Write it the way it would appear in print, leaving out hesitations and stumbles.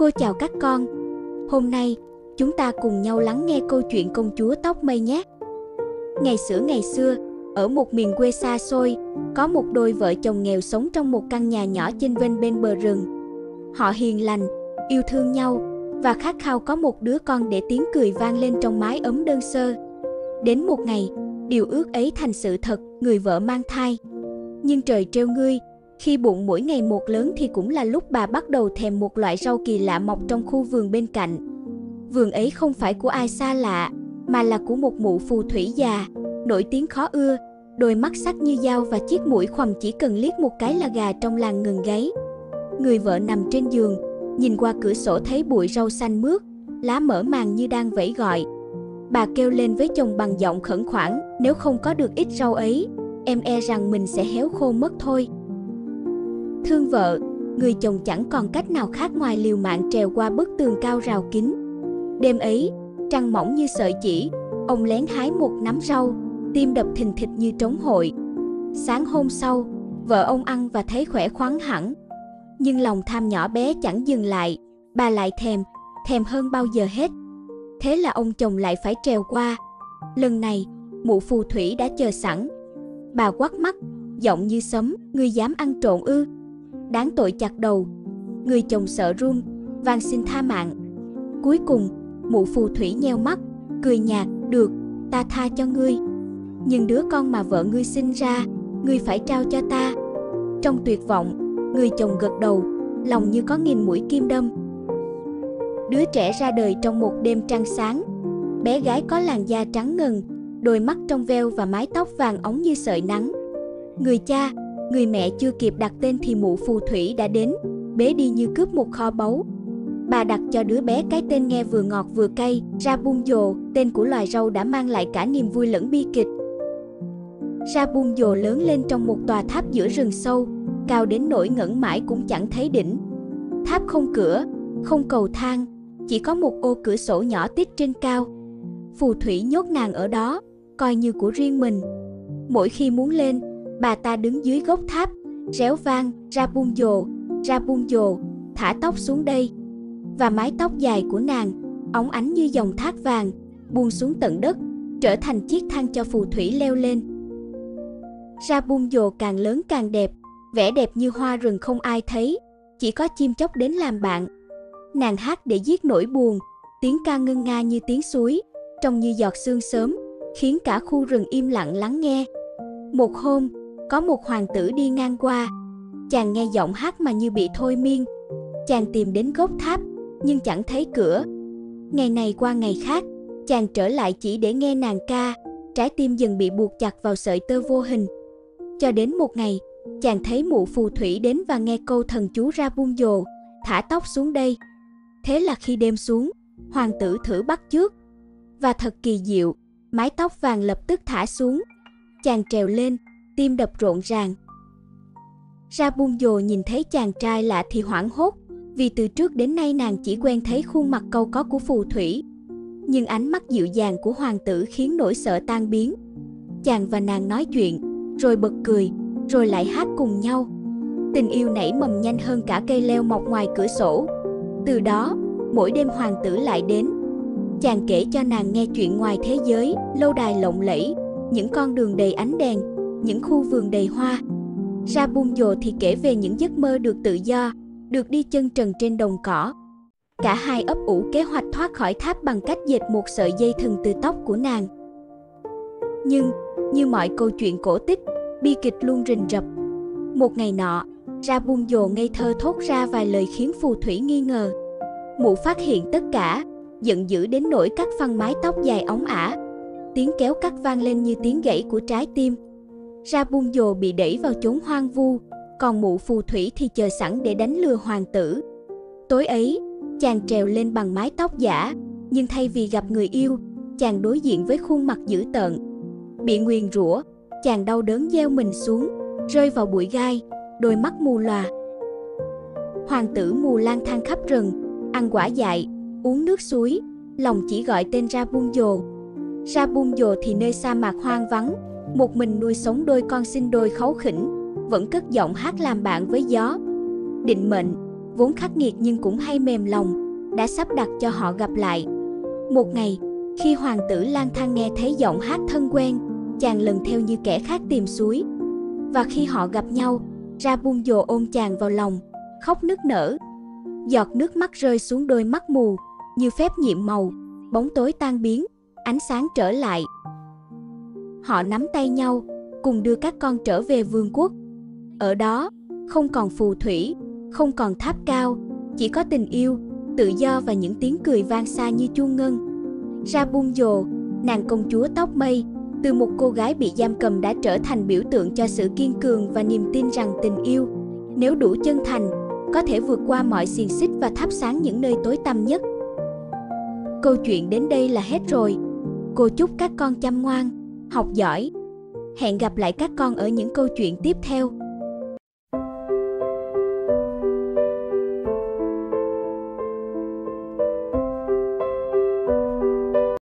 Cô chào các con. Hôm nay, chúng ta cùng nhau lắng nghe câu chuyện công chúa tóc mây nhé. Ngày xưa, ở một miền quê xa xôi, có một đôi vợ chồng nghèo sống trong một căn nhà nhỏ chênh vênh bên bờ rừng. Họ hiền lành, yêu thương nhau và khát khao có một đứa con để tiếng cười vang lên trong mái ấm đơn sơ. Đến một ngày, điều ước ấy thành sự thật, người vợ mang thai. Nhưng trời trêu ngươi, khi bụng mỗi ngày một lớn thì cũng là lúc bà bắt đầu thèm một loại rau kỳ lạ mọc trong khu vườn bên cạnh. Vườn ấy không phải của ai xa lạ, mà là của một mụ phù thủy già, nổi tiếng khó ưa, đôi mắt sắc như dao và chiếc mũi khoằm chỉ cần liếc một cái là gà trong làng ngừng gáy. Người vợ nằm trên giường, nhìn qua cửa sổ thấy bụi rau xanh mướt, lá mở màng như đang vẫy gọi. Bà kêu lên với chồng bằng giọng khẩn khoản, nếu không có được ít rau ấy, em e rằng mình sẽ héo khô mất thôi. Thương vợ, người chồng chẳng còn cách nào khác ngoài liều mạng trèo qua bức tường cao rào kín. Đêm ấy, trăng mỏng như sợi chỉ, ông lén hái một nắm rau, tim đập thình thịch như trống hội. Sáng hôm sau, vợ ông ăn và thấy khỏe khoắn hẳn. Nhưng lòng tham nhỏ bé chẳng dừng lại, bà lại thèm hơn bao giờ hết. Thế là ông chồng lại phải trèo qua. Lần này, mụ phù thủy đã chờ sẵn. Bà quắt mắt, giọng như sấm, ngươi dám ăn trộm ư? Đáng tội chặt đầu. Người chồng sợ run, van xin tha mạng. Cuối cùng, mụ phù thủy nheo mắt, cười nhạt, được, ta tha cho ngươi. Nhưng đứa con mà vợ ngươi sinh ra, ngươi phải trao cho ta. Trong tuyệt vọng, người chồng gật đầu, lòng như có nghìn mũi kim đâm. Đứa trẻ ra đời trong một đêm trăng sáng. Bé gái có làn da trắng ngần, đôi mắt trong veo và mái tóc vàng óng như sợi nắng. Người cha, người mẹ chưa kịp đặt tên thì mụ phù thủy đã đến, bế đi như cướp một kho báu. Bà đặt cho đứa bé cái tên nghe vừa ngọt vừa cay, Rapunzel, tên của loài rau đã mang lại cả niềm vui lẫn bi kịch. Rapunzel lớn lên trong một tòa tháp giữa rừng sâu, cao đến nỗi ngẩng mãi cũng chẳng thấy đỉnh. Tháp không cửa, không cầu thang, chỉ có một ô cửa sổ nhỏ tít trên cao. Phù thủy nhốt nàng ở đó, coi như của riêng mình. Mỗi khi muốn lên, bà ta đứng dưới gốc tháp, réo vang, Rapunzel, Rapunzel, thả tóc xuống đây. Và mái tóc dài của nàng, óng ánh như dòng thác vàng, buông xuống tận đất, trở thành chiếc thang cho phù thủy leo lên. Rapunzel càng lớn càng đẹp, vẻ đẹp như hoa rừng không ai thấy, chỉ có chim chóc đến làm bạn. Nàng hát để giết nỗi buồn, tiếng ca ngân nga như tiếng suối, trông như giọt sương sớm, khiến cả khu rừng im lặng lắng nghe. Một hôm, có một hoàng tử đi ngang qua. Chàng nghe giọng hát mà như bị thôi miên. Chàng tìm đến gốc tháp, nhưng chẳng thấy cửa. Ngày này qua ngày khác, chàng trở lại chỉ để nghe nàng ca. Trái tim dần bị buộc chặt vào sợi tơ vô hình. Cho đến một ngày, chàng thấy mụ phù thủy đến và nghe câu thần chú Rapunzel, thả tóc xuống đây. Thế là khi đêm xuống, hoàng tử thử bắt chước. Và thật kỳ diệu, mái tóc vàng lập tức thả xuống. Chàng trèo lên, tim đập rộn ràng. Rapunzel nhìn thấy chàng trai lạ thì hoảng hốt, vì từ trước đến nay nàng chỉ quen thấy khuôn mặt cau có của phù thủy. Nhưng ánh mắt dịu dàng của hoàng tử khiến nỗi sợ tan biến. Chàng và nàng nói chuyện, rồi bật cười, rồi lại hát cùng nhau. Tình yêu nảy mầm nhanh hơn cả cây leo mọc ngoài cửa sổ. Từ đó, mỗi đêm hoàng tử lại đến. Chàng kể cho nàng nghe chuyện ngoài thế giới, lâu đài lộng lẫy, những con đường đầy ánh đèn, những khu vườn đầy hoa. Rapunzel thì kể về những giấc mơ được tự do, được đi chân trần trên đồng cỏ. Cả hai ấp ủ kế hoạch thoát khỏi tháp bằng cách dệt một sợi dây thừng từ tóc của nàng. Nhưng, như mọi câu chuyện cổ tích, bi kịch luôn rình rập. Một ngày nọ, Rapunzel ngây thơ thốt ra vài lời khiến phù thủy nghi ngờ. Mụ phát hiện tất cả, giận dữ đến nỗi cắt phăng mái tóc dài óng ả. Tiếng kéo cắt vang lên như tiếng gãy của trái tim. Rapunzel bị đẩy vào chốn hoang vu, còn mụ phù thủy thì chờ sẵn để đánh lừa hoàng tử. Tối ấy, chàng trèo lên bằng mái tóc giả, nhưng thay vì gặp người yêu, chàng đối diện với khuôn mặt dữ tợn. Bị nguyền rủa, chàng đau đớn gieo mình xuống, rơi vào bụi gai, đôi mắt mù lòa. Hoàng tử mù lang thang khắp rừng, ăn quả dại, uống nước suối, lòng chỉ gọi tên Rapunzel. Rapunzel thì nơi sa mạc hoang vắng, một mình nuôi sống đôi con sinh đôi kháu khỉnh, vẫn cất giọng hát làm bạn với gió. Định mệnh, vốn khắc nghiệt nhưng cũng hay mềm lòng, đã sắp đặt cho họ gặp lại. Một ngày, khi hoàng tử lang thang nghe thấy giọng hát thân quen, chàng lần theo như kẻ khác tìm suối. Và khi họ gặp nhau, Rapunzel ôm chàng vào lòng, khóc nức nở. Giọt nước mắt rơi xuống đôi mắt mù, như phép nhiệm màu, bóng tối tan biến, ánh sáng trở lại. Họ nắm tay nhau, cùng đưa các con trở về vương quốc. Ở đó, không còn phù thủy, không còn tháp cao, chỉ có tình yêu, tự do và những tiếng cười vang xa như chuông ngân. Rapunzel, nàng công chúa tóc mây, từ một cô gái bị giam cầm đã trở thành biểu tượng cho sự kiên cường và niềm tin rằng tình yêu, nếu đủ chân thành, có thể vượt qua mọi xiềng xích và thắp sáng những nơi tối tăm nhất. Câu chuyện đến đây là hết rồi. Cô chúc các con chăm ngoan, học giỏi. Hẹn gặp lại các con ở những câu chuyện tiếp theo.